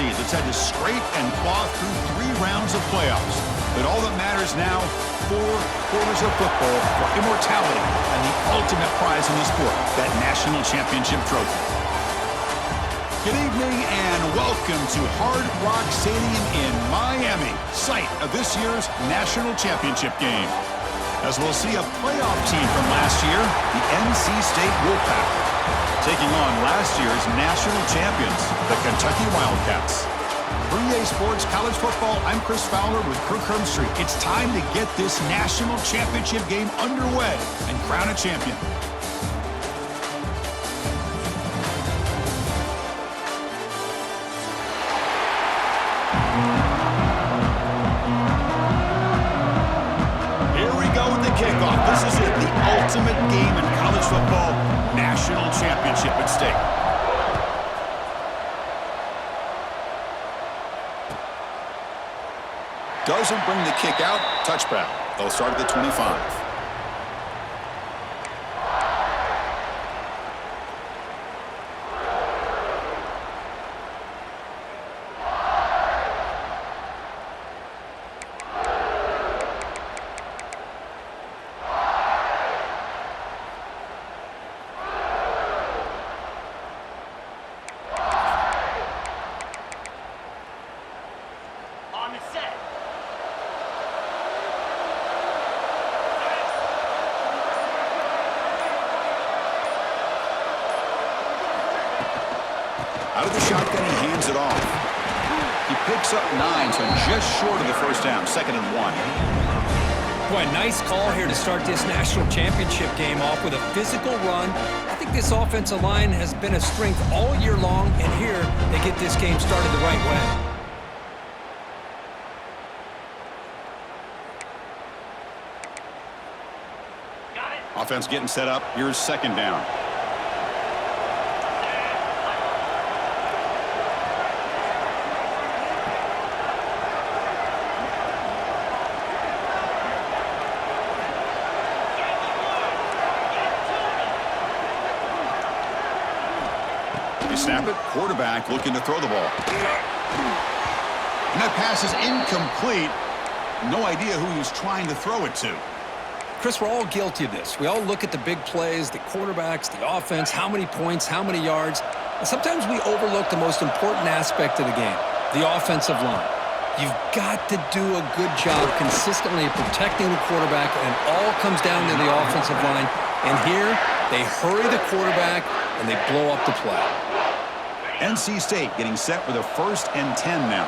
seeds. It's had to scrape and claw through 3 rounds of playoffs. But all that matters now, 4 quarters of football for immortality and the ultimate prize in the sport, that national championship trophy. Good evening and welcome to Hard Rock Stadium in Miami, site of this year's national championship game. As we'll see a playoff team from last year, the NC State Wolfpack, taking on last year's national champions, the Kentucky Wildcats. For EA Sports College Football, I'm Chris Fowler with Kirk Herbstreit. It's time to get this national championship game underway and crown a champion. Here we go with the kickoff. This is it, the ultimate game in college football, national championship at stake. Doesn't bring the kick out. Touchback. They'll start at the 25. Out of the shotgun, he hands it off. He picks up 9, so just short of the first down, 2nd and 1. Boy, nice call here to start this national championship game off with a physical run. I think this offensive line has been a strength all year long, and here they get this game started the right way. Offense getting set up. Here's 2nd down. They snap it. Quarterback looking to throw the ball. And that pass is incomplete. No idea who he was trying to throw it to. Chris, we're all guilty of this. We all look at the big plays, the quarterbacks, the offense, how many points, how many yards. And sometimes we overlook the most important aspect of the game, the offensive line. You've got to do a good job consistently protecting the quarterback, and it all comes down to the offensive line. And here, they hurry the quarterback, and they blow up the play. NC State getting set with a 1st and 10 now.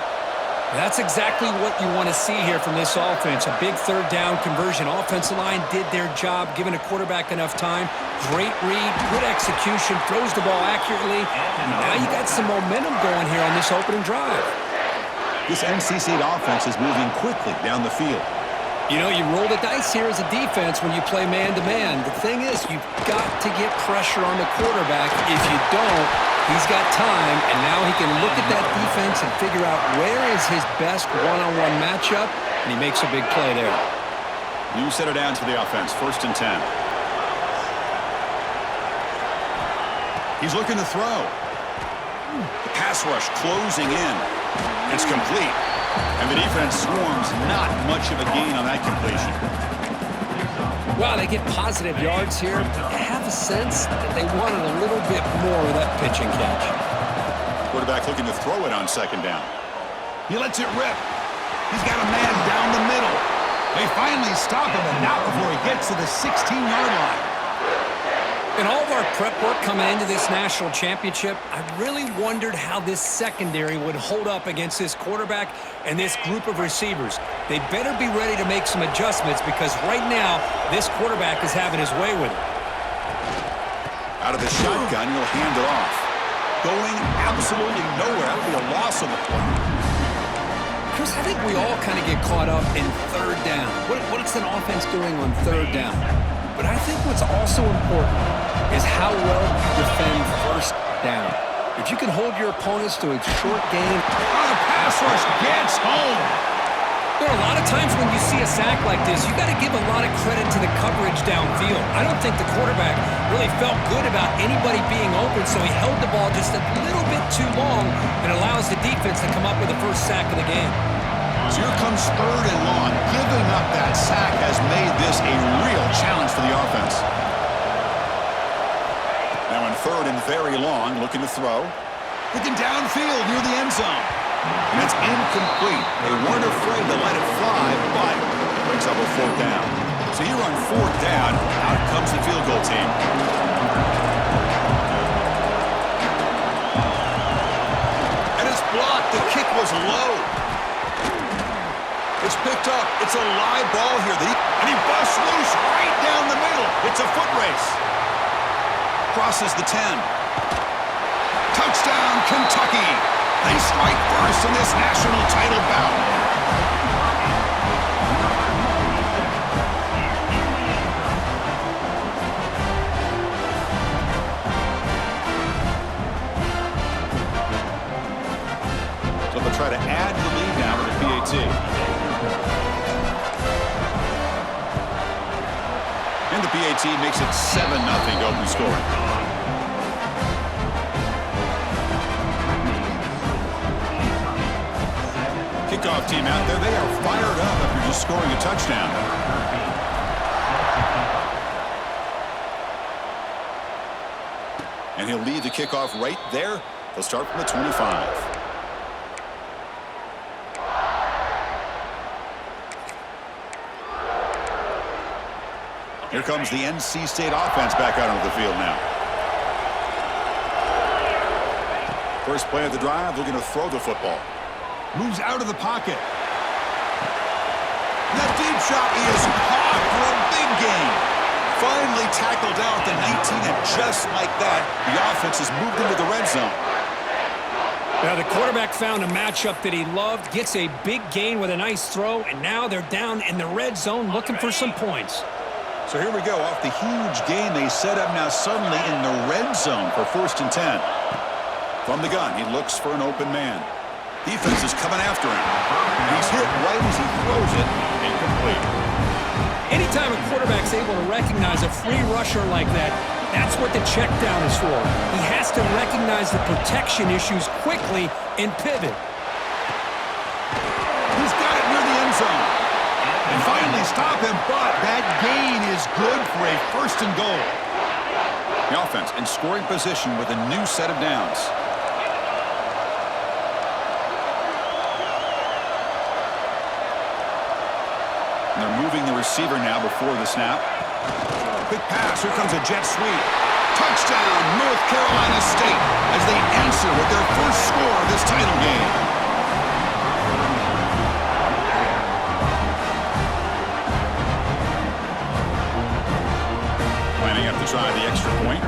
That's exactly what you want to see here from this offense. A big 3rd down conversion. Offensive line did their job, giving a quarterback enough time. Great read, good execution, throws the ball accurately. And now you got some momentum going here on this opening drive. This NC State offense is moving quickly down the field. You know, you roll the dice here as a defense when you play man-to-man. The thing is, you've got to get pressure on the quarterback. If you don't, he's got time, and now he can look at that defense and figure out where is his best one-on-one matchup, and he makes a big play there. New setter down for the offense, 1st and 10. He's looking to throw. The pass rush closing in. It's complete. And the defense swarms, not much of a gain on that completion. Well, they get positive yards here. I have a sense that they wanted a little bit more of that pitch and catch. Quarterback looking to throw it on 2nd down. He lets it rip. He's got a man down the middle. They finally stop him, and not before he gets to the 16-yard line. In all of our prep work coming into this national championship, I really wondered how this secondary would hold up against this quarterback and this group of receivers. They better be ready to make some adjustments because right now, this quarterback is having his way with it. Out of the shotgun, he'll hand it off. Going absolutely nowhere. That would be a loss on the play. Chris, I think we all kind of get caught up in 3rd down. What's an offense doing on 3rd down? But I think what's also important is how well you defend 1st down. If you can hold your opponents to a short gain. Oh, the pass rush gets home. There are a lot of times when you see a sack like this, you got to give a lot of credit to the coverage downfield. I don't think the quarterback really felt good about anybody being open, so he held the ball just a little bit too long and allows the defense to come up with the first sack of the game. So here comes 3rd and long. Giving up that sack has made this a real challenge for the offense. Now in 3rd and very long, looking to throw. Looking downfield near the end zone. And it's incomplete. They weren't afraid to let it fly, but brings up a 4th down. So here on 4th down, out comes the field goal team. And it's blocked. The kick was low. It's picked up. It's a live ball here. And he busts loose right down the middle. It's a foot race. Crosses the 10. Touchdown, Kentucky. They strike first in this national title bout. So they'll try to add the lead now with the PAT. And the PAT makes it 7-0 to open scoring. Kickoff team out there. They are fired up after just scoring a touchdown. And he'll lead the kickoff right there. They'll start from the 25. Here comes the NC State offense back out onto the field now. First play of the drive, looking to throw the football. Moves out of the pocket. That deep shot is caught for a big gain. Finally tackled out the 19, and just like that, the offense has moved into the red zone. Now the quarterback found a matchup that he loved, gets a big gain with a nice throw, and now they're down in the red zone looking for some points. So here we go. Off the huge gain they set up now suddenly in the red zone for 1st and 10. From the gun, he looks for an open man. Defense is coming after him. And he's hit right as he throws it. Incomplete. Anytime a quarterback's able to recognize a free rusher like that, that's what the check down is for. He has to recognize the protection issues quickly and pivot. He's got it near the end zone. And finally stop him, but that gain is good for a 1st and goal. The offense in scoring position with a new set of downs. And they're moving the receiver now before the snap. Quick pass. Here comes a jet sweep. Touchdown, North Carolina State, as they answer with their first score of this title game. Lining up to try the extra point.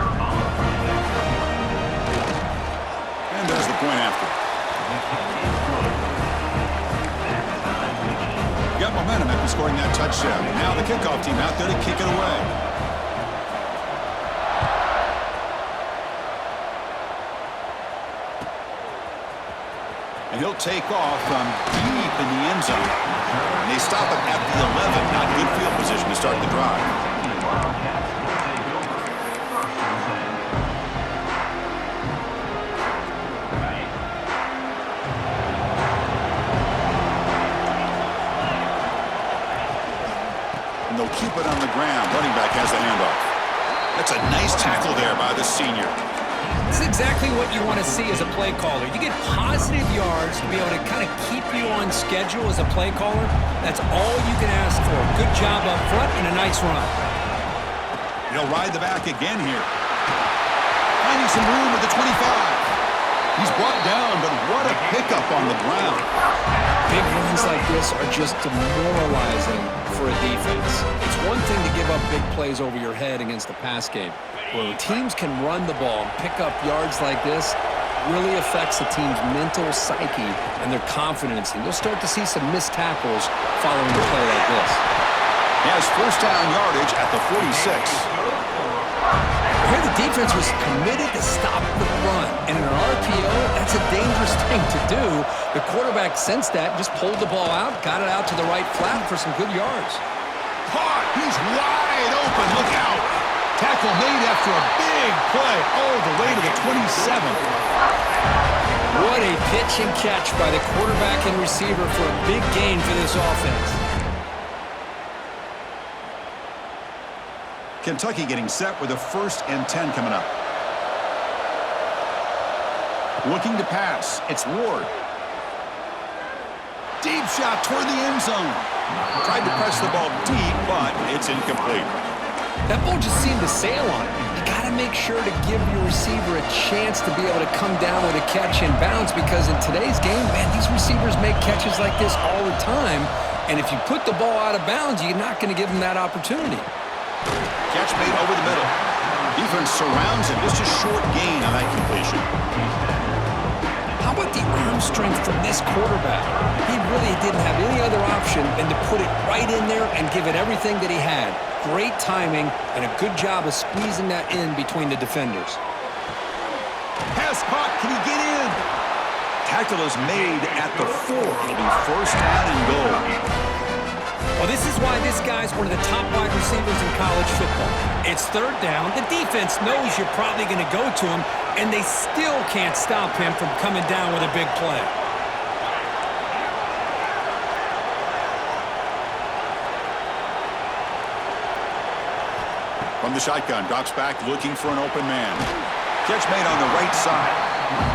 And there's the point after. Got momentum after scoring that touchdown. Now the kickoff team out there to kick it away. And he'll take off from deep in the end zone. And they stop him at the 11. Not good field position to start the drive. They'll keep it on the ground. Running back has the handoff. That's a nice tackle there by the senior. This is exactly what you want to see as a play caller. You get positive yards to be able to kind of keep you on schedule as a play caller. That's all you can ask for. Good job up front and a nice run. He'll ride the back again here. Finding some room at the 25. He's brought down, but what a pickup on the ground. Big runs like this are just demoralizing for a defense. It's one thing to give up big plays over your head against the pass game. When teams can run the ball and pick up yards like this, really affects the team's mental psyche and their confidence. And you'll start to see some missed tackles following a play like this. He has first down yardage at the 46. Here the defense was committed to stop the run. And in an RPO, that's a dangerous thing to do The quarterback sensed that, just pulled the ball out, got it out to the right flat for some good yards. Caught. He's wide open. Look out. Tackle made after a big play all the way to the 27. What a pitch and catch by the quarterback and receiver for a big gain for this offense. Kentucky getting set with a 1st and 10 coming up. Looking to pass. It's Ward. Deep shot toward the end zone. Tried to press the ball deep, but it's incomplete. That ball just seemed to sail on it. You got to make sure to give your receiver a chance to be able to come down with a catch and bounce, because in today's game, man, these receivers make catches like this all the time. And if you put the ball out of bounds, you're not going to give them that opportunity. Catch made over the middle. Defense surrounds him. Just a short gain on that completion. How about the arm strength from this quarterback? He really didn't have any other option than to put it right in there and give it everything that he had. Great timing and a good job of squeezing that in between the defenders. Pass caught. Can he get in? Tackle is made at the 4. It'll be 1st down and goal. Well, this is why this guy's one of the top wide receivers in college football. It's 3rd down. The defense knows you're probably going to go to him, and they still can't stop him from coming down with a big play. From the shotgun, drops back looking for an open man. Catch made on the right side.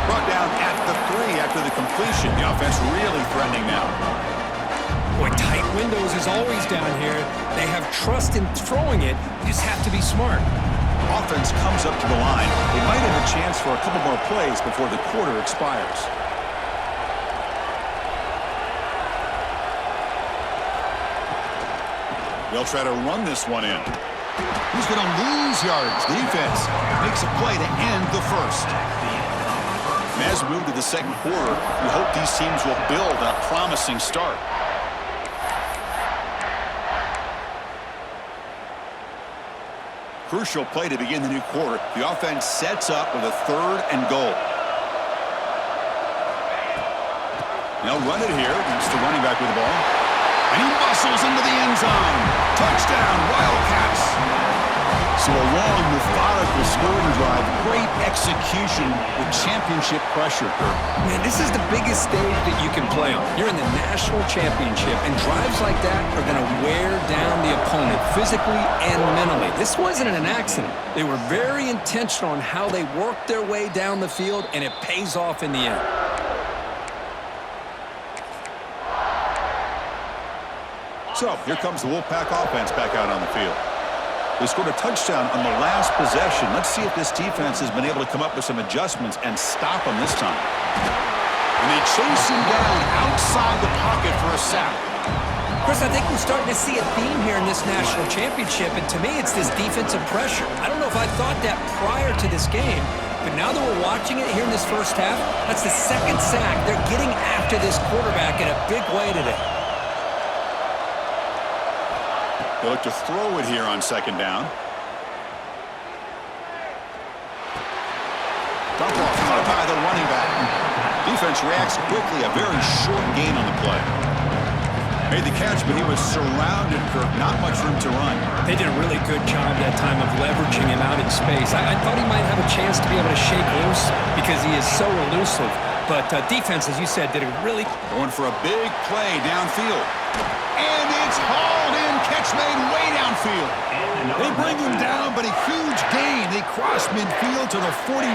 Brought down at the 3 after the completion. The offense really threatening now. Boy, tight windows is always down here. They have trust in throwing it. You just have to be smart. Offense comes up to the line. They might have a chance for a couple more plays before the quarter expires. They'll try to run this one in. He's going to lose yards. The defense makes a play to end the 1st. And as we move to the 2nd quarter, we hope these teams will build on a promising start. Crucial play to begin the new quarter. The offense sets up with a 3rd and goal. They'll run it here. It's the running back with the ball. And he muscles into the end zone. Touchdown, Wildcats. So a long, methodical scoring drive. Great execution with championship pressure. Man, this is the biggest stage that you can play on. You're in the national championship, and drives like that are going to wear down the opponent physically and mentally. This wasn't an accident. They were very intentional on how they worked their way down the field, and it pays off in the end. So here comes the Wolfpack offense back out on the field. They scored a touchdown on the last possession. Let's see if this defense has been able to come up with some adjustments and stop them this time. And they chase him down outside the pocket for a sack. Chris, I think we're starting to see a theme here in this national championship, and to me it's this defensive pressure. I don't know if I thought that prior to this game, but now that we're watching it here in this 1st half, that's the 2nd sack. They're getting after this quarterback in a big way today. They look to throw it here on 2nd down. Dump off caught by the running back. Defense reacts quickly. A very short gain on the play. Made the catch, but he was surrounded, Kirk. Not much room to run. They did a really good job that time of leveraging him out in space. I thought he might have a chance to be able to shake loose because he is so elusive. But defense, as you said, did a really... Going for a big play downfield. And it's hauled in. Catch made way downfield. They bring him down, but a huge gain. They cross midfield to the 49.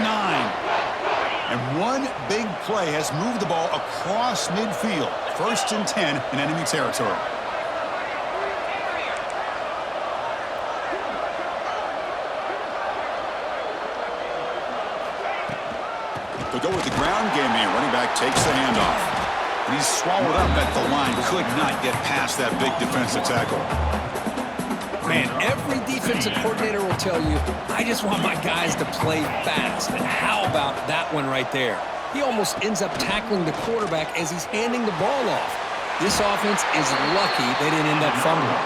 And one big play has moved the ball across midfield. 1st and 10 in enemy territory. They'll go with the ground game here. Running back takes the handoff. And he's swallowed up at the line. Could not get past that big defensive tackle. Man, every defensive coordinator will tell you, I just want my guys to play fast. And how about that one right there? He almost ends up tackling the quarterback as he's handing the ball off. This offense is lucky they didn't end up fumbling.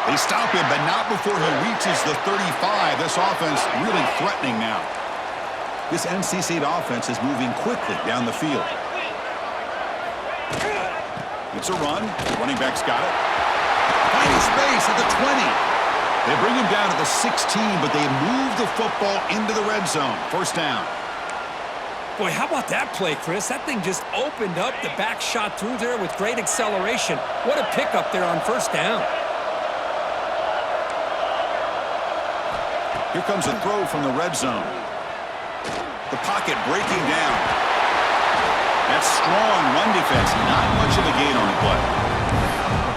They stop him, but not before he reaches the 35. This offense really threatening now. This NC State offense is moving quickly down the field. It's a run. Running back's got it. Finding space at the 20. They bring him down to the 16, but they move the football into the red zone. First down. Boy, how about that play, Chris? That thing just opened up. The back shot through there with great acceleration. What a pickup there on first down. Here comes a throw from the red zone. The pocket breaking down. That's strong run defense. Not much of a gain on the play.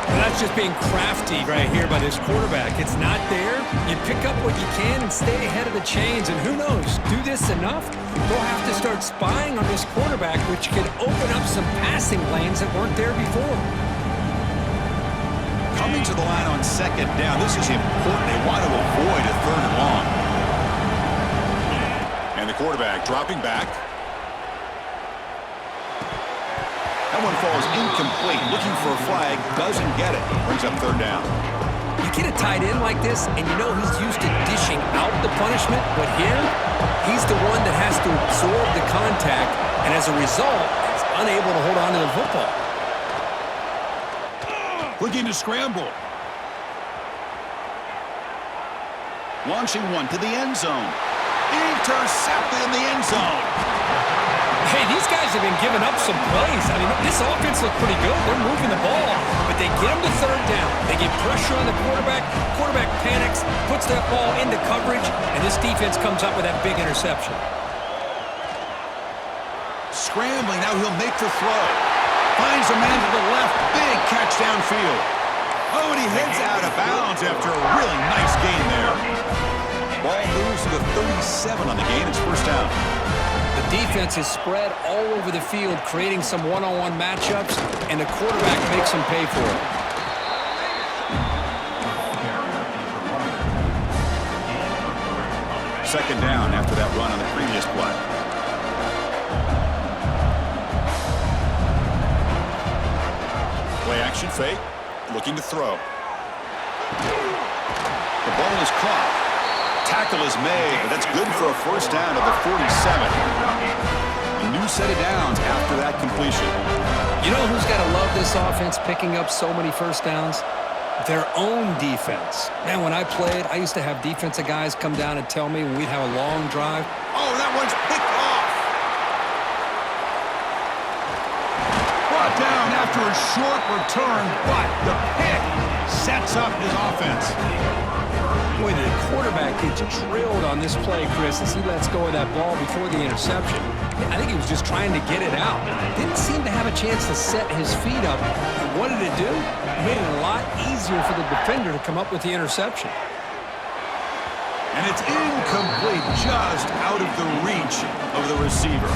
And that's just being crafty right here by this quarterback. It's not there. You pick up what you can and stay ahead of the chains. And who knows, do this enough, they'll have to start spying on this quarterback, which could open up some passing lanes that weren't there before. Coming to the line on second down. This is important. They want to avoid a third and long. And the quarterback dropping back. That one falls incomplete. Looking for a flag. Doesn't get it. Brings up third down. You get a tight end like this, and you know he's used to dishing out the punishment, but here, he's the one that has to absorb the contact, and as a result, is unable to hold on to the football. Looking to scramble. Launching one to the end zone. Intercepted in the end zone. Hey, these guys have been giving up some plays. I mean, this offense looked pretty good. They're moving the ball, but they get them to third down. They get pressure on the quarterback. Quarterback panics, puts that ball into coverage, and this defense comes up with that big interception. Scrambling, now he'll make the throw. Finds a man to the left. Big catch downfield. Oh, and he heads out of bounds after a really nice gain there. Ball moves to the 37 on the gain. It's first down. The defense is spread all over the field, creating some one-on-one matchups, and the quarterback makes them pay for it. Second down after that run on the previous play. Play action fake. Looking to throw. The ball is caught. Tackle is made, but that's good for a first down of the 47. A new set of downs after that completion. You know who's got to love this offense picking up so many first downs? Their own defense. Man, when I played, I used to have defensive guys come down and tell me when we'd have a long drive. Oh, that one's picked off. Brought down after a short return, but the pick sets up his offense. Boy, the quarterback gets drilled on this play, Chris, as he lets go of that ball before the interception. I think he was just trying to get it out. Didn't seem to have a chance to set his feet up. And what did it do? It made it a lot easier for the defender to come up with the interception. And it's incomplete, just out of the reach of the receiver.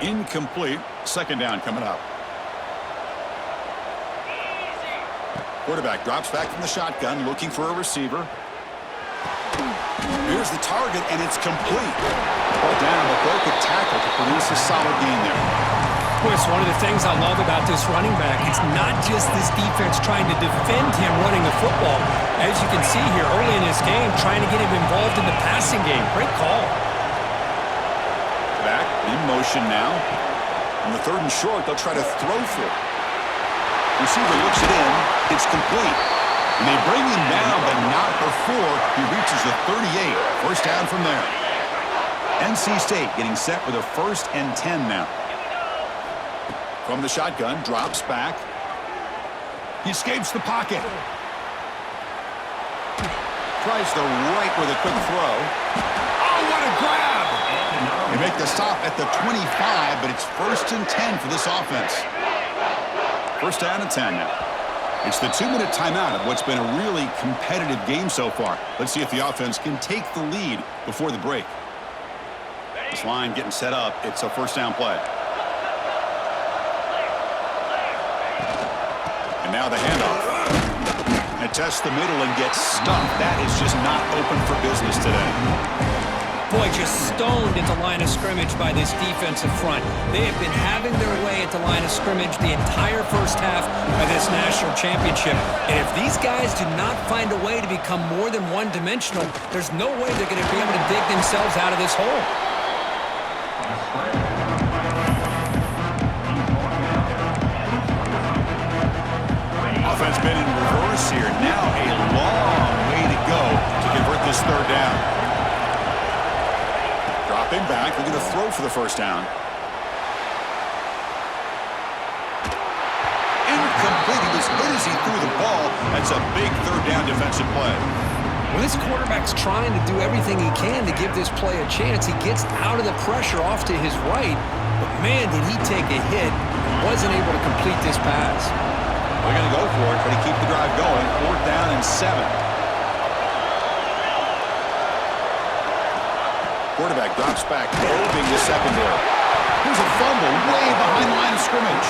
Incomplete. Second down coming up. Quarterback drops back from the shotgun, looking for a receiver. Here's the target, and it's complete. Ball down, but broke a tackle to produce a solid gain there. Boy, it's one of the things I love about this running back. It's not just this defense trying to defend him running the football. As you can see here early in this game, trying to get him involved in the passing game. Great call. Back in motion now. On the third and short, they'll try to throw for it. Receiver looks it in. It's complete. And they bring him down, but not before he reaches the 38. First down from there. NC State getting set with a 1st and 10 now. From the shotgun, drops back. He escapes the pocket. Tries the right with a quick throw. Oh, what a grab! They make the stop at the 25, but it's 1st and 10 for this offense. First down and 10 now. It's the 2-minute timeout of what's been a really competitive game so far. Let's see if the offense can take the lead before the break. This line getting set up. It's a first down play. And now the handoff. And tests the middle and gets stuffed. That is just not open for business today. Boy, just stoned at the line of scrimmage by this defensive front. They have been having their way at the line of scrimmage the entire first half of this national championship. And if these guys do not find a way to become more than one-dimensional, there's no way they're going to be able to dig themselves out of this hole. Offense been in reverse here. Now a long way to go to convert this third down. Dropping back, looking to throw for the first down. Incomplete. He was hit as he threw the ball. That's a big third down defensive play. When this quarterback's trying to do everything he can to give this play a chance, he gets out of the pressure off to his right. But man, did he take a hit and wasn't able to complete this pass. They're going to go for it, but he keep the drive going. 4th down and 7. Quarterback drops back, probing the secondary. Here's a fumble way behind the line of scrimmage.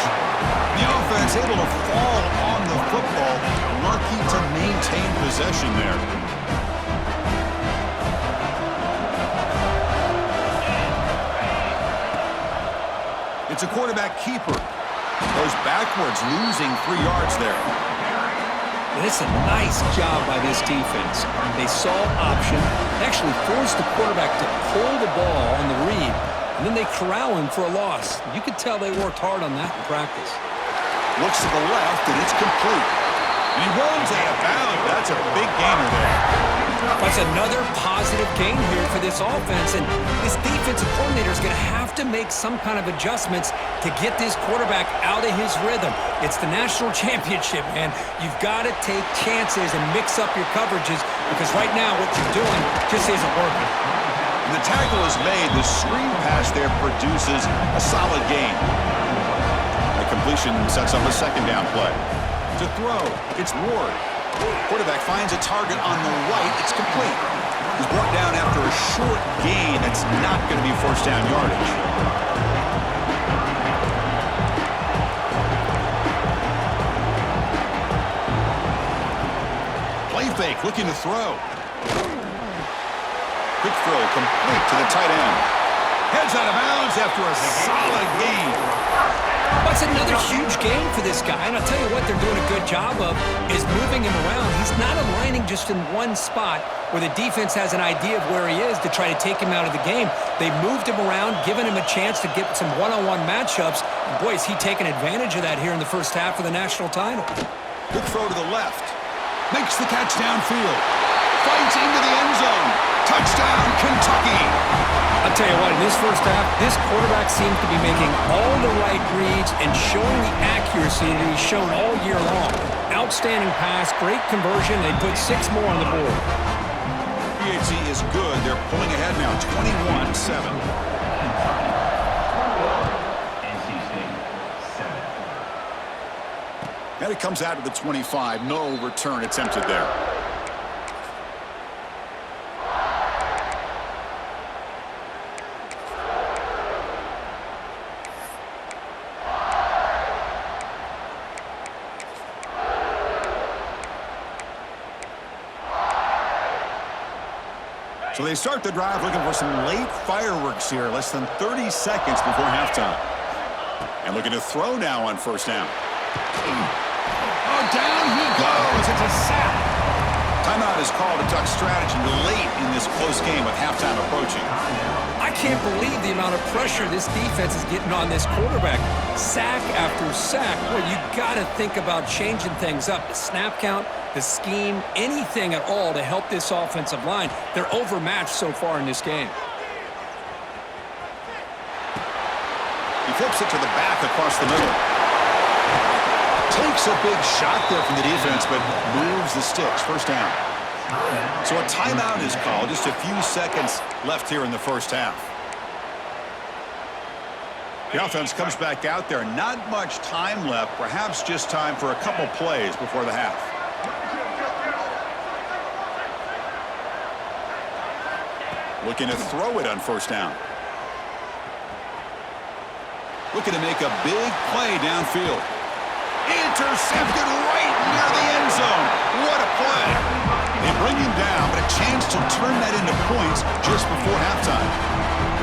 The offense able to fall on the football, lucky to maintain possession there. It's a quarterback keeper. Goes backwards, losing 3 yards there. And it's a nice job by this defense. They saw option, actually forced the quarterback to pull the ball on the read, and then they corral him for a loss. You could tell they worked hard on that in practice. Looks to the left, and it's complete. And he runs out of bounds. That's a big gainer there. That's another positive gain here for this offense, and this defensive coordinator is going to have to make some kind of adjustments to get this quarterback out of his rhythm. It's the national championship, man. You've got to take chances and mix up your coverages because right now what you're doing just isn't working. And the tackle is made. The screen pass there produces a solid gain. The completion sets up a 2nd down play. To throw, it's Ward. Quarterback finds a target on the right. It's complete. He's brought down after a short gain. That's not going to be 1st down yardage. Play fake, looking to throw. Quick throw, complete to the tight end. Heads out of bounds after a solid gain. That's another huge game for this guy, and I'll tell you what they're doing a good job of is moving him around. He's not aligning just in one spot where the defense has an idea of where he is to try to take him out of the game. They've moved him around, given him a chance to get some one-on-one matchups, and boy, is he taking advantage of that here in the first half of the national title. Good throw to the left. Makes the catch downfield. Fights into the end zone. Touchdown, Kentucky. I'll tell you what, in this first half, this quarterback seems to be making all the right reads and showing the accuracy that he's shown all year long. Outstanding pass, great conversion. They put 6 more on the board. PHC is good. They're pulling ahead now, 21-7. And it comes out to the 25. No return attempted there. So they start the drive looking for some late fireworks here, less than 30 seconds before halftime. And looking to throw now on 1st down. Oh, down he goes. It's a sack. Timeout is called to duck strategy late in this close game with halftime approaching. I can't believe the amount of pressure this defense is getting on this quarterback. Sack after sack. Well, you got to think about changing things up. The snap count, the scheme, anything at all to help this offensive line. They're overmatched so far in this game. He flips it to the back across the middle. Takes a big shot there from the defense, but moves the sticks. 1st down. So a timeout is called. Just a few seconds left here in the first half. The offense comes back out there. Not much time left. Perhaps just time for a couple plays before the half. Looking to throw it on 1st down. Looking to make a big play downfield. Intercepted right near the end zone. What a play. They bring him down, but a chance to turn that into points just before halftime.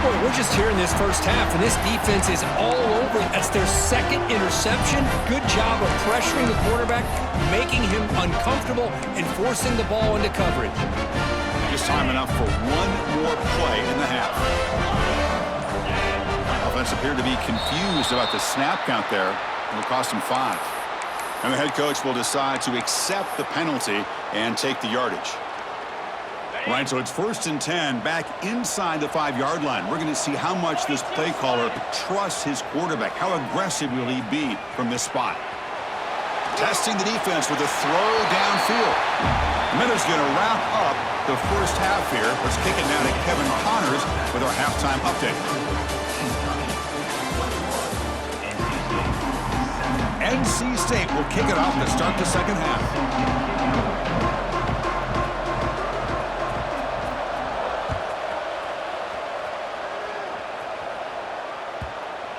Boy, we're just here in this first half, and this defense is all over. That's their second interception. Good job of pressuring the quarterback, making him uncomfortable, and forcing the ball into coverage. Just time enough for one more play in the half. Offense appeared to be confused about the snap count there. It'll cost him 5. And the head coach will decide to accept the penalty and take the yardage. Right, so it's 1st and 10 back inside the 5-yard line. We're going to see how much this play caller trusts his quarterback. How aggressive will he be from this spot? Testing the defense with a throw downfield. Miller's going to wrap up the first half here. Let's kick it now to Kevin Connors with our halftime update. NC State will kick it off to start the second half.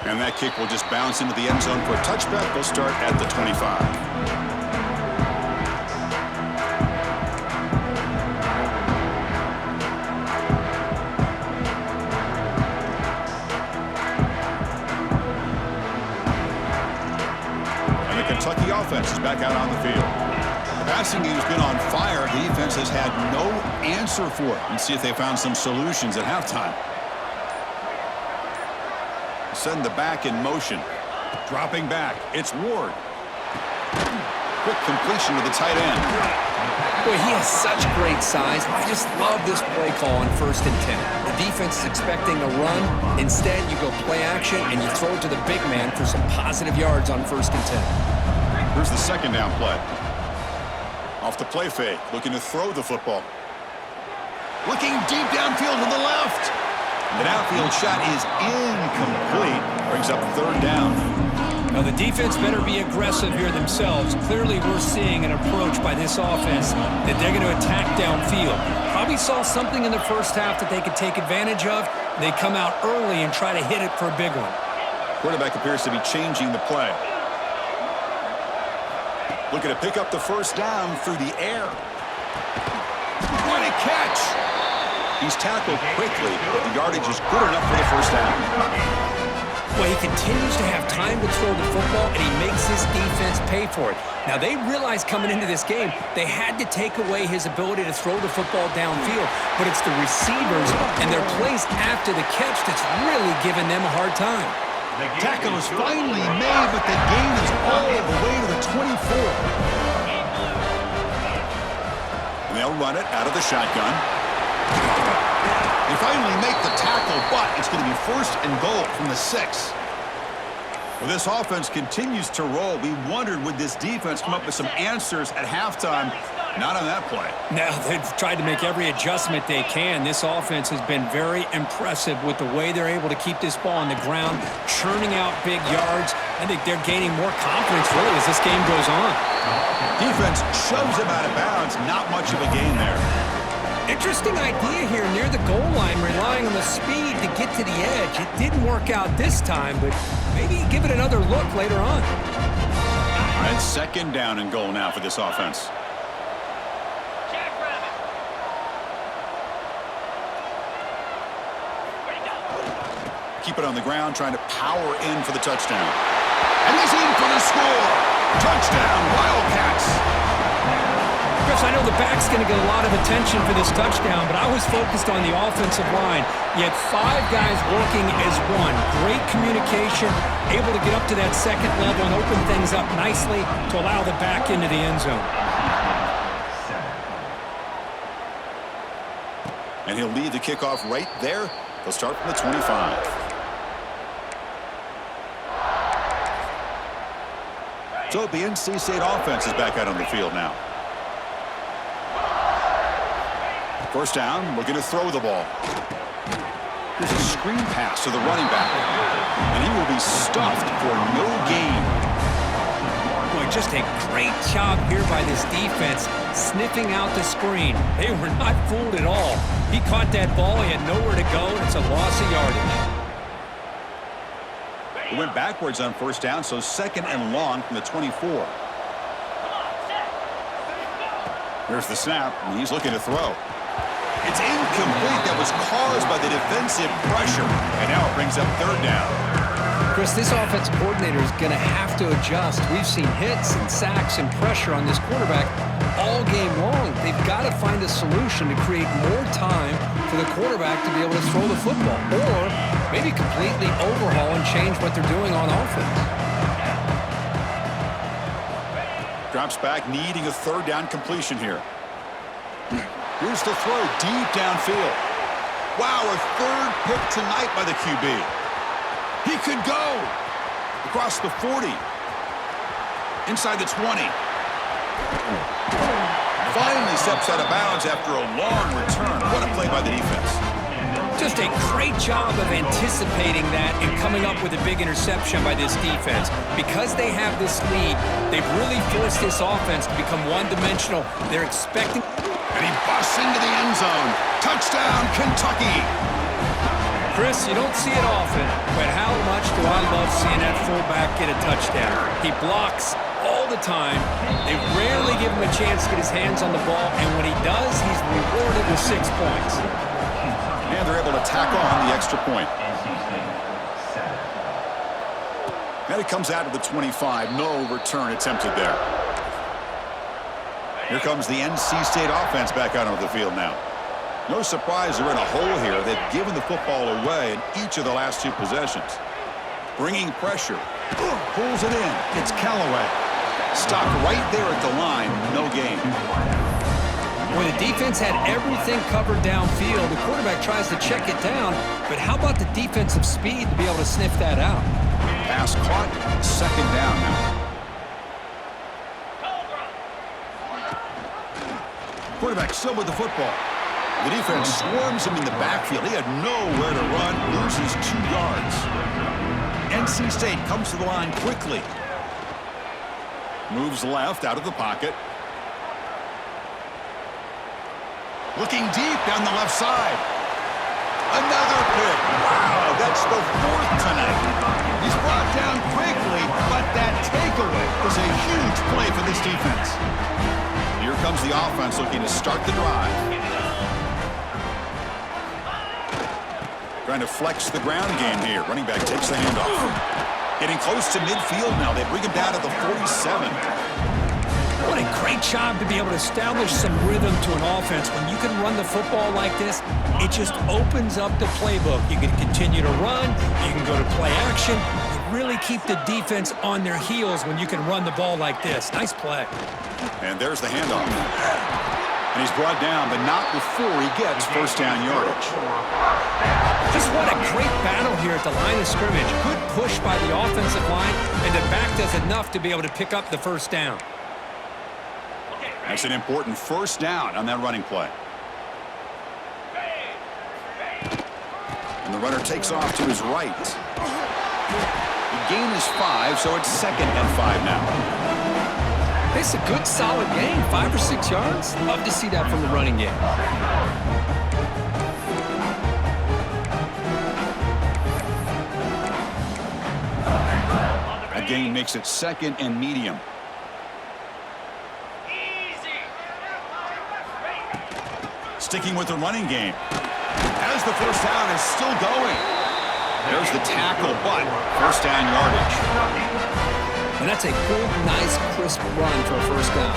And that kick will just bounce into the end zone for a touchback. They'll start at the 25. And the Kentucky offense is back out on the field. The passing game's been on fire. The defense has had no answer for it. Let's see if they found some solutions at halftime. Send the back in motion. Dropping back. It's Ward. Quick completion to the tight end. Boy, he has such great size. I just love this play call on 1st and 10. The defense is expecting a run. Instead, you go play action, and you throw it to the big man for some positive yards on 1st and 10. Here's the second down play. Off the play fake. Looking to throw the football. Looking deep downfield to the left. The outfield shot is incomplete. Brings up 3rd down. Now, the defense better be aggressive here themselves. Clearly, we're seeing an approach by this offense that they're going to attack downfield. Probably saw something in the first half that they could take advantage of. They come out early and try to hit it for a big one. Quarterback appears to be changing the play. Looking to pick up the first down through the air. What a catch! He's tackled quickly, but the yardage is good enough for the first down. Well, he continues to have time to throw the football, and he makes his defense pay for it. Now, they realized coming into this game, they had to take away his ability to throw the football downfield, but it's the receivers and their plays after the catch that's really giving them a hard time. The tackle is finally made, but the gain is all the way to the 24. And they'll run it out of the shotgun. They finally make the tackle, but it's going to be 1st and goal from the 6. Well, this offense continues to roll. We wondered, would this defense come up with some answers at halftime? Not on that play. Now, they've tried to make every adjustment they can. This offense has been very impressive with the way they're able to keep this ball on the ground, churning out big yards. I think they're gaining more confidence, really, as this game goes on. Defense shoves him out of bounds. Not much of a gain there. Interesting idea here near the goal line, relying on the speed to get to the edge. It didn't work out this time, but maybe give it another look later on. All right, 2nd down and goal now for this offense. Keep it on the ground, trying to power in for the touchdown. And he's in for the score. Touchdown, Wildcats. Chris, I know the back's going to get a lot of attention for this touchdown, but I was focused on the offensive line. You had 5 guys working as one. Great communication, able to get up to that 2nd level and open things up nicely to allow the back into the end zone. And he'll lead the kickoff right there. They'll start from the 25. So the NC State offense is back out on the field now. 1st down, looking to throw the ball. Here's a screen pass to the running back. And he will be stuffed for no gain. Boy, just a great job here by this defense, sniffing out the screen. They were not fooled at all. He caught that ball, he had nowhere to go, and it's a loss of yardage. He went backwards on 1st down, so 2nd and long from the 24. Here's the snap, and he's looking to throw. It's incomplete. That was caused by the defensive pressure. And now it brings up third down. Chris, this offensive coordinator is going to have to adjust. We've seen hits and sacks and pressure on this quarterback all game long. They've got to find a solution to create more time for the quarterback to be able to throw the football, or maybe completely overhaul and change what they're doing on offense. Drops back, needing a third down completion here. Here's the throw deep downfield. Wow, a third pick tonight by the QB. He could go across the 40. Inside the 20. Finally steps out of bounds after a long return. What a play by the defense. Just a great job of anticipating that and coming up with a big interception by this defense. Because they have this lead, they've really forced this offense to become one-dimensional. They're expecting... And he busts into the end zone. Touchdown, Kentucky. Chris, you don't see it often, but how much do I love seeing that fullback get a touchdown. He blocks all the time. They rarely give him a chance to get his hands on the ball, and when he does, he's rewarded with 6 points. And they're able to tack on the extra point. And it comes out to the 25. No return attempted there. Here comes the NC State offense back out onto the field now. No surprise they're in a hole here. They've given the football away in each of the last 2 possessions. Bringing pressure. Pulls it in. It's Callaway. Stopped right there at the line. No gain. When the defense had everything covered downfield, the quarterback tries to check it down, but how about the defensive speed to be able to sniff that out? Pass caught. Second down now. Quarterback still with the football. The defense swarms him in the backfield. He had nowhere to run. Loses 2 yards. NC State comes to the line quickly. Moves left out of the pocket. Looking deep down the left side. Another pick. Wow, that's the 4th tonight. He's brought down quickly, but that takeaway was a huge play for this defense. Here comes the offense looking to start the drive. Trying to flex the ground game here. Running back takes the handoff. Getting close to midfield now. They bring him down to the 47. What a great job to be able to establish some rhythm to an offense. When you can run the football like this, it just opens up the playbook. You can continue to run. You can go to play action. You really keep the defense on their heels when you can run the ball like this. Nice play. And there's the handoff. And he's brought down, but not before he gets first down yardage. Just what a great battle here at the line of scrimmage. Good push by the offensive line, and the back does enough to be able to pick up the first down. That's an important first down on that running play. And the runner takes off to his right. The gain is 5, so it's 2nd and 5 now. It's a good, solid gain, 5 or 6 yards. Love to see that from the running game. A gain makes it 2nd and medium. Sticking with the running game. As the first down is still going. There's the tackle, but first down yardage. And that's a good, nice, crisp run for a first down.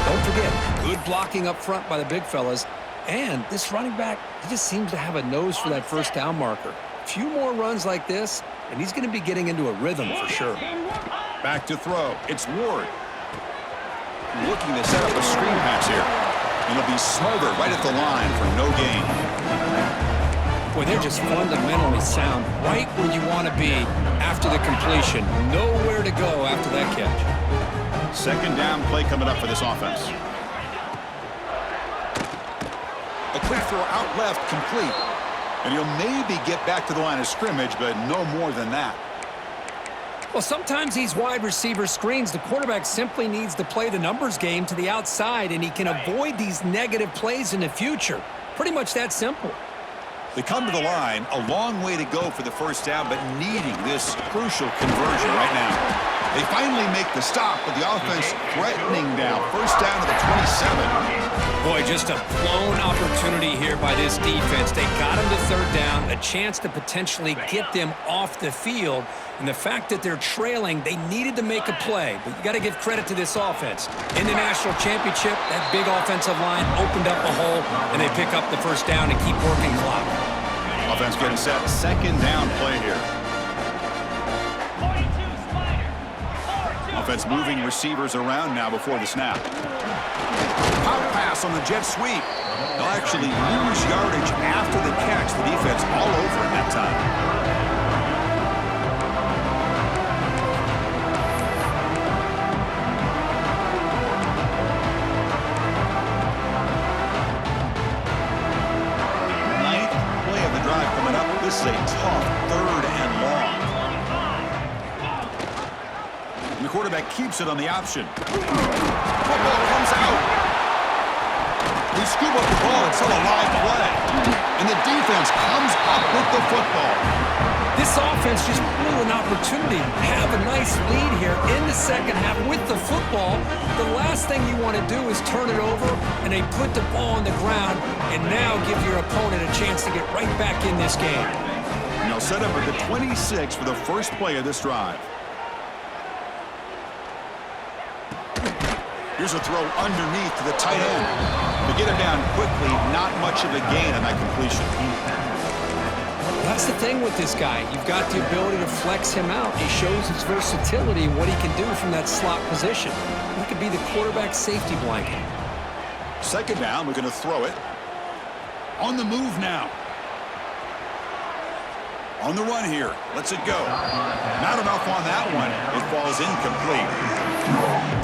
Don't forget, good blocking up front by the big fellas. And this running back, he just seems to have a nose for that first down marker. A few more runs like this, and he's going to be getting into a rhythm for sure. Back to throw. It's Ward. Looking to set up a screen pass here. And it'll be smothered right at the line for no gain. Boy, they're just fundamentally sound right where you want to be after the completion. Nowhere to go after that catch. Second down play coming up for this offense. A quick throw out left, complete. And he'll maybe get back to the line of scrimmage, but no more than that. Well, sometimes these wide receiver screens, the quarterback simply needs to play the numbers game to the outside, and he can avoid these negative plays in the future. Pretty much that simple. They come to the line, a long way to go for the first down, but needing this crucial conversion right now. They finally make the stop, but the offense threatening now. First down to the 27. Boy, just a blown opportunity here by this defense. They got him to third down, a chance to potentially get them off the field. And the fact that they're trailing, they needed to make a play. But you got to give credit to this offense. In the national championship, that big offensive line opened up a hole, and they pick up the first down and keep working clock. Offense getting set. Second down play here. Offense moving receivers around now before the snap. Pop pass on the jet sweep. They'll actually lose yardage after the catch. The defense all over at that time. This is a tough third and long. And the quarterback keeps it on the option. Football comes out. They scoop up the ball. It's still a live play. And the defense comes up with the football. This offense just blew an opportunity. Have a nice lead here in the second half with the football. The last thing you want to do is turn it over, and they put the ball on the ground and now give your opponent a chance to get right back in this game. And they'll set up at the 26 for the first play of this drive. Here's a throw underneath to the tight end. To get him down quickly, not much of a gain on that completion. That's the thing with this guy. You've got the ability to flex him out. He shows his versatility and what he can do from that slot position. He could be the quarterback safety blanket. Second down, we're going to throw it. On the move now. On the run here. Lets it go. Not enough on that one. It falls incomplete.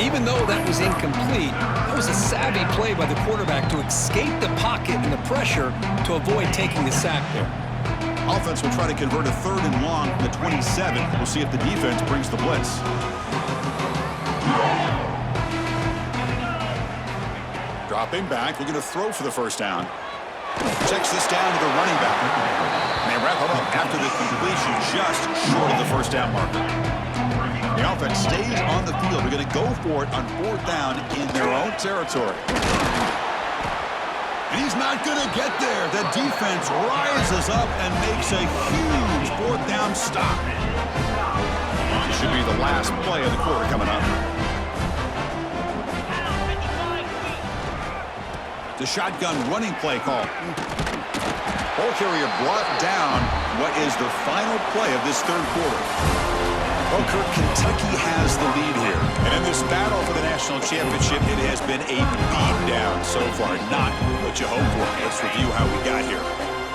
Even though that was incomplete, that was a savvy play by the quarterback to escape the pocket and the pressure to avoid taking the sack there. Offense will try to convert a third and long from the 27. We'll see if the defense brings the blitz. Dropping back. We're going to throw for the first down. Checks this down to the running back. And they wrap it up after the completion just short of the first down marker. The offense stays on the field. They're going to go for it on fourth down in their own territory. And he's not going to get there. The defense rises up and makes a huge fourth down stop. This should be the last play of the quarter coming up. The shotgun running play call. Ball carrier brought down what is the final play of this third quarter. Well, Kirk, Kentucky has the lead here. And in this battle for the national championship, it has been a beatdown so far. Not what you hope for. Let's review how we got here.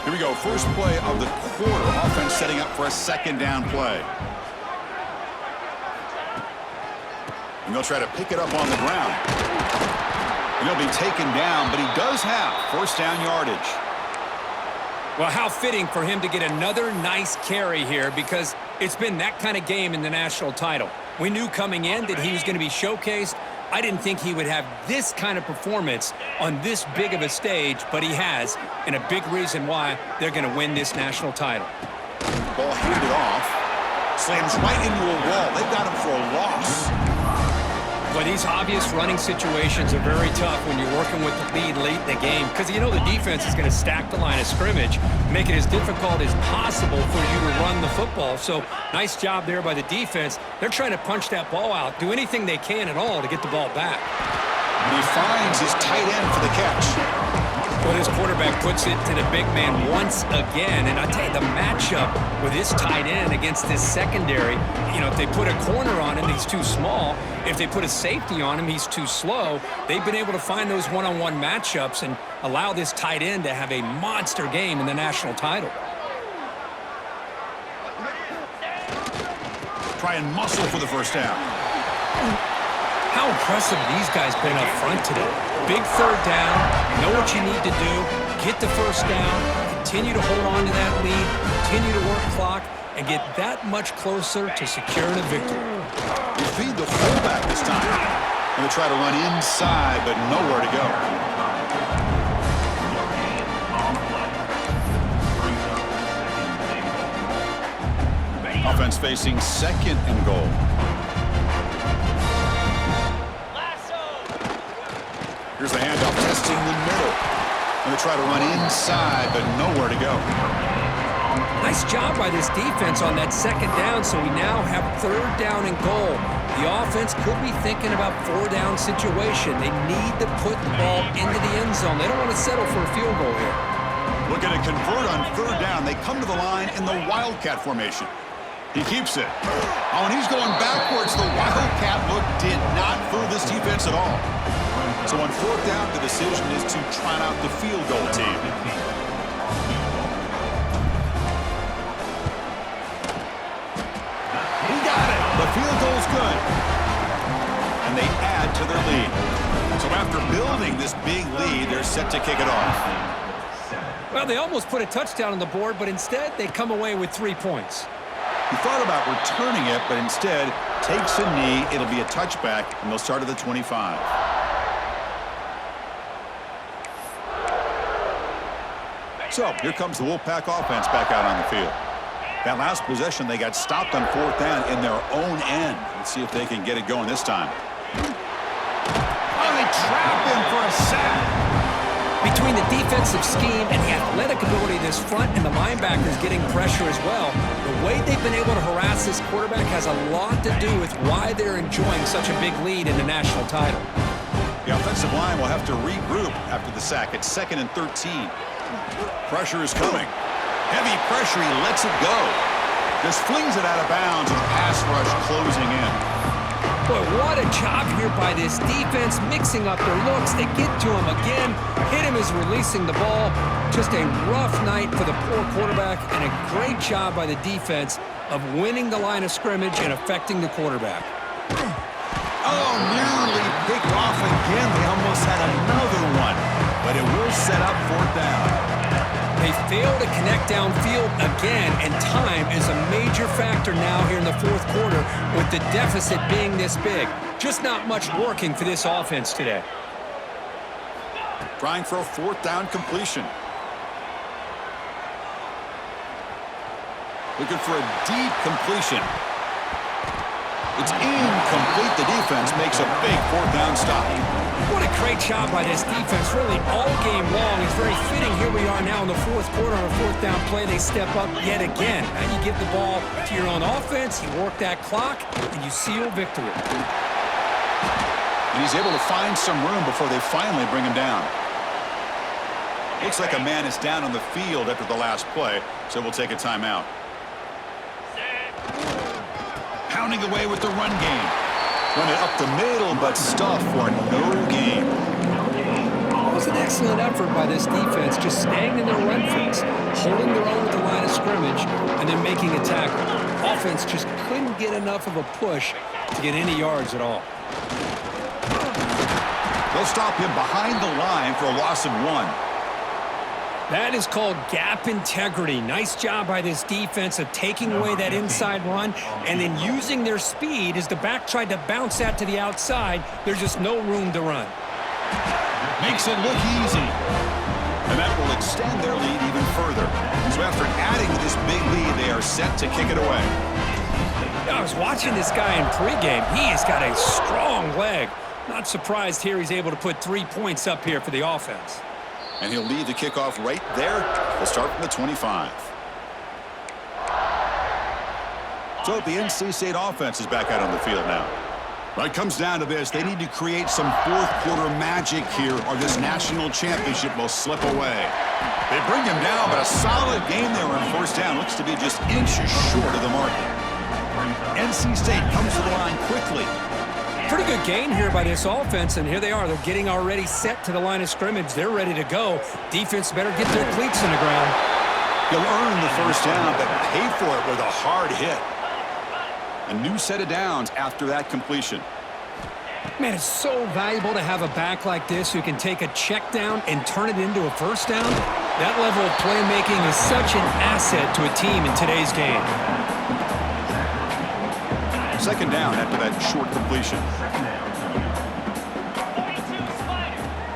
Here we go. First play of the quarter. Offense setting up for a second down play. And they'll try to pick it up on the ground. And he'll be taken down, but he does have first down yardage. Well, how fitting for him to get another nice carry here, because it's been that kind of game in the national title. We knew coming in that he was going to be showcased. I didn't think he would have this kind of performance on this big of a stage, but he has, and a big reason why they're going to win this national title. Ball handed off. Slams right into a wall. They've got him for a loss. Well, these obvious running situations are very tough when you're working with the lead late in the game, because you know the defense is going to stack the line of scrimmage, make it as difficult as possible for you to run the football. So nice job there by the defense. They're trying to punch that ball out, do anything they can at all to get the ball back. And he finds his tight end for the catch. Well, his quarterback puts it to the big man once again. And I tell you, the matchup with his tight end against this secondary, you know, if they put a corner on him, he's too small. If they put a safety on him, he's too slow. They've been able to find those one-on-one matchups and allow this tight end to have a monster game in the national title. Try and muscle for the first down. How impressive these guys been up front today. Big third down, know what you need to do, get the first down, continue to hold on to that lead, continue to work clock, and get that much closer to securing a victory. You feed the fullback this time. Going to try to run inside, but nowhere to go. Offense facing second and goal. Going to try to run inside, but nowhere to go. Nice job by this defense on that second down, so we now have third down and goal. The offense could be thinking about four-down situation. They need to put the ball into the end zone. They don't want to settle for a field goal here. Looking to convert on third down. They come to the line in the Wildcat formation. He keeps it. Oh, and he's going backwards. The Wildcat look did not fool this defense at all. So on fourth down, the decision is to trot out the field goal team. He got it. The field goal's good. And they add to their lead. So after building this big lead, they're set to kick it off. Well, they almost put a touchdown on the board, but instead they come away with 3 points. He thought about returning it, but instead takes a knee. It'll be a touchback, and they'll start at the 25. So here comes the Wolfpack offense back out on the field. That last possession, they got stopped on fourth down in their own end. Let's see if they can get it going this time. Oh, they trap him for a sack. Between the defensive scheme and the athletic ability of this front and the linebackers getting pressure as well, the way they've been able to harass this quarterback has a lot to do with why they're enjoying such a big lead in the national title. The offensive line will have to regroup after the sack. It's 2nd and 13. Pressure is coming. Heavy pressure, he lets it go. Just flings it out of bounds and pass rush closing in. Boy, what a job here by this defense, mixing up their looks. They get to him again. Hit him as releasing the ball. Just a rough night for the poor quarterback, and a great job by the defense of winning the line of scrimmage and affecting the quarterback. Oh, nearly picked off again. They almost had another one, but it will set up fourth down. They fail to connect downfield again, and time is a major factor now here in the fourth quarter with the deficit being this big. Just not much working for this offense today. Trying for a fourth down completion. Looking for a deep completion. It's incomplete. The defense makes a big fourth down stop. What a great job by this defense, really all game long. It's very fitting. Here we are now in the fourth quarter on a fourth down play. They step up yet again. Now you give the ball to your own offense, you work that clock, and you seal victory. And he's able to find some room before they finally bring him down. Looks like a man is down on the field after the last play, so we'll take a timeout. Pounding away with the run game. Run it up the middle, but stuff for no gain. It was an excellent effort by this defense, just staying in their run fence, holding their own at the line of scrimmage, and then making a tackle. Offense just couldn't get enough of a push to get any yards at all. They'll stop him behind the line for a loss of 1. That is called gap integrity. Nice job by this defense of taking away that inside run and then using their speed as the back tried to bounce that to the outside. There's just no room to run. Makes it look easy. And that will extend their lead even further. So after adding to this big lead, they are set to kick it away. I was watching this guy in pregame. He has got a strong leg. Not surprised here he's able to put 3 points up here for the offense. And he'll lead the kickoff right there. We'll start from the 25. So the NC State offense is back out on the field now. Well, it comes down to this. They need to create some fourth quarter magic here, or this national championship will slip away. They bring him down, but a solid game there on first down. Looks to be just inches short of the market. NC State comes to the line quickly. Pretty good gain here by this offense, and here they are. They're getting already set to the line of scrimmage. They're ready to go. Defense better get their cleats in the ground. You'll earn the first down, but pay for it with a hard hit. A new set of downs after that completion. Man, it's so valuable to have a back like this who can take a check down and turn it into a first down. That level of playmaking is such an asset to a team in today's game. Second down after that short completion.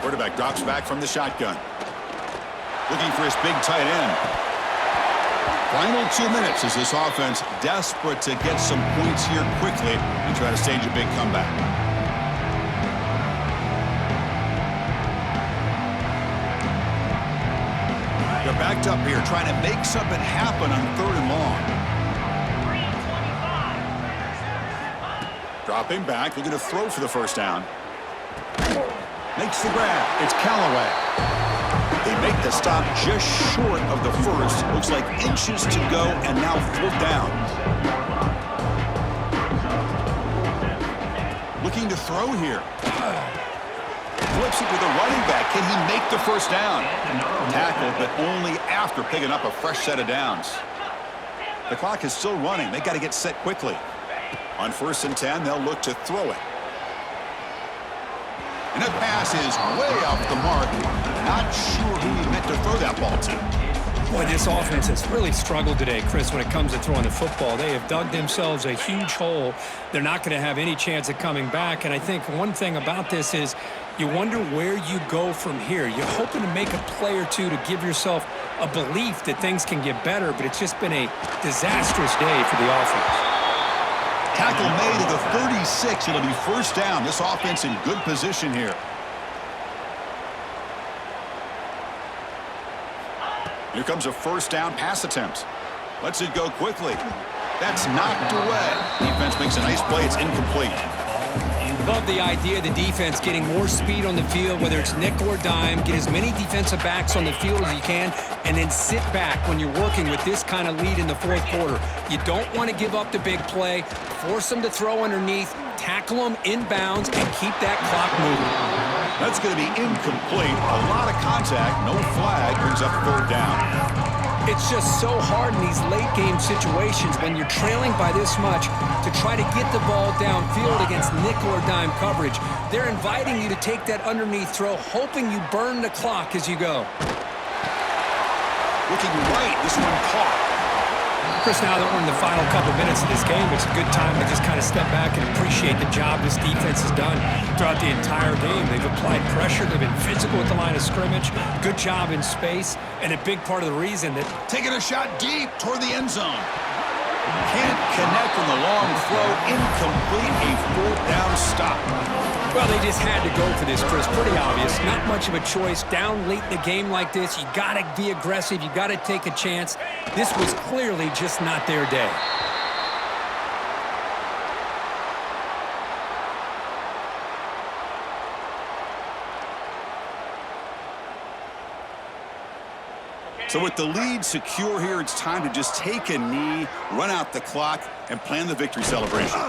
Quarterback drops back from the shotgun. Looking for his big tight end. Final 2 minutes as this offense desperate to get some points here quickly and try to stage a big comeback. They're backed up here, trying to make something happen on 3rd and long. Dropping back, looking to throw for the first down. Makes the grab. It's Callaway. They make the stop just short of the first. Looks like inches to go, and now 4th down. Looking to throw here. Flips it to the running back. Can he make the first down? Tackle, but only after picking up a fresh set of downs. The clock is still running. They got to get set quickly. On 1st and 10, they'll look to throw it. And that pass is way off the mark. Not sure who he meant to throw that ball to. Boy, this offense has really struggled today, Chris, when it comes to throwing the football. They have dug themselves a huge hole. They're not going to have any chance of coming back. And I think one thing about this is you wonder where you go from here. You're hoping to make a play or two to give yourself a belief that things can get better, but it's just been a disastrous day for the offense. Tackle made at the 36. It'll be first down. This offense in good position here. Here comes a first down pass attempt. Lets it go quickly. That's knocked away. Defense makes a nice play. It's incomplete. Love the idea of the defense getting more speed on the field, whether it's nickel or dime. Get as many defensive backs on the field as you can, and then sit back when you're working with this kind of lead in the 4th quarter. You don't want to give up the big play. Force them to throw underneath, tackle them inbounds, and keep that clock moving. That's going to be incomplete. A lot of contact. No flag. Brings up 3rd down. It's just so hard in these late-game situations when you're trailing by this much to try to get the ball downfield against nickel or dime coverage. They're inviting you to take that underneath throw, hoping you burn the clock as you go. Looking right. This one caught. Chris, now that we're in the final couple minutes of this game, it's a good time to just kind of step back and appreciate the job this defense has done throughout the entire game. They've applied pressure. They've been physical at the line of scrimmage. Good job in space, and a big part of the reason that... Taking a shot deep toward the end zone. Can't connect on the long throw. Incomplete. A 4th down stop. Well, they just had to go for this, Chris. Pretty obvious. Not much of a choice. Down late in the game like this, you got to be aggressive. You got to take a chance. This was clearly just not their day. So with the lead secure here, it's time to just take a knee, run out the clock, and plan the victory celebration.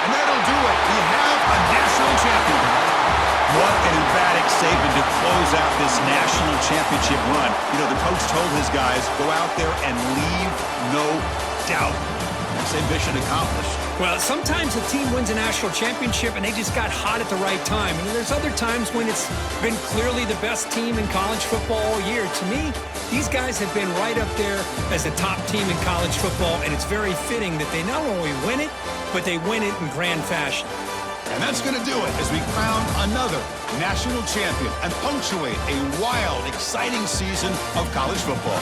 And that'll do it. We have a national champion. What an emphatic statement to close out this national championship run. You know, the coach told his guys, go out there and leave no doubt. Same mission accomplished. Well, sometimes a team wins a national championship and they just got hot at the right time. And there's other times when it's been clearly the best team in college football all year. To me, these guys have been right up there as the top team in college football, and it's very fitting that they not only win it, but they win it in grand fashion. And that's going to do it as we crown another national champion and punctuate a wild, exciting season of college football.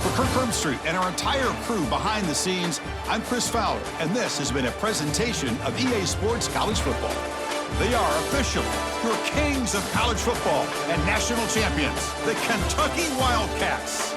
For Kirk Herbstreit and our entire crew behind the scenes, I'm Chris Fowler, and this has been a presentation of EA Sports College Football. They are officially your kings of college football and national champions, the Kentucky Wildcats.